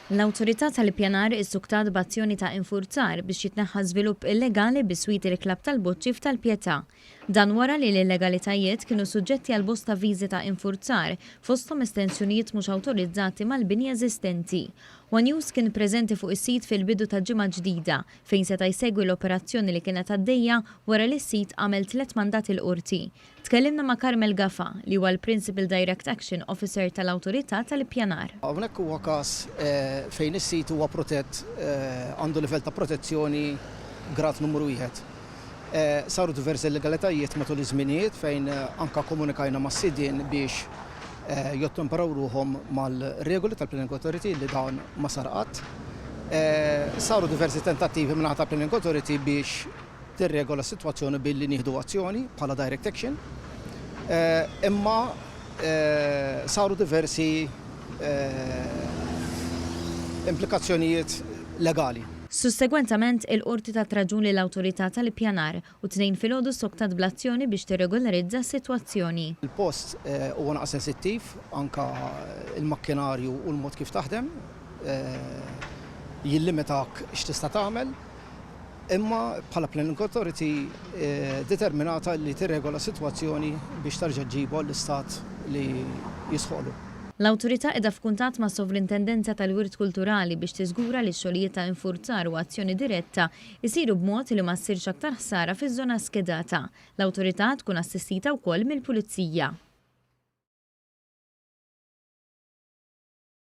L-awtorità tal-ippjanar issuktat b'azzjoni ta' infurzar biex jitneħħa żvilupp illegali bis-switi l-klab tal-Boċċi tal-Pjetà. Dan wara li l-illegalitajiet kienu suġġetti għal bosta viżi ta' infurzar fosthom estensjonijiet mhux awtorizzati mal-bini eżistenti. One News kien preżenti fuq is-sit fil-bidu ta' ġimgħa ġdida fejn seta' jsegwi l-operazzjoni li kienet għaddejja wara li s-sit għamel 3 mandati l-qorti. Tkellimna ma' Carmel Gafa li huwa l-Principal Direct Action Officer tal-Awtorità tal-Ippjanar. Hawnhekk huwa każ fejn is-sit huwa protett għandu livell ta' protezzjoni grad numru 1. Saru diversi illegalitajiet matul iż-żminijiet fejn anka komunikajna mas-sidien biex jottemperaw ruhom mal-regoli tal-Planning Authority li dawn ma sarqat. Saru diversi tentattivi minn ta' Planning Authority biex tirregola s-sitwazzjoni billi nieħdu azzjoni bħala direct action. Imma saru diversi implikazzjonijiet legali. Sussegwentament il-qorti tat raġun li l-awtorità tal-ippjanar u tnejn filgħodu soktat bl-azzjoni biex tirregolarizza s-sitwazzjoni. Il-post huwa naqas sensittiv anka il-makkinarju u l-mod kif taħdem jillimitak x'tista' tagħmel, imma bħala Planning Authority determinata li tirregola s-sitwazzjoni biex tarġa' ġġibu l-istat li jisħolu. L-awtorità qiegħda f'kuntatt ma' Sovrintendenza tal-Wirt Kulturali biex tiżgura li x-xogħlijiet ta' infurzar u azzjoni diretta jsiru b'mod li ma ssirx aktar ħsara fiż-żona skedata. L-awtorità tkun assistita wkoll mill-Pulizija.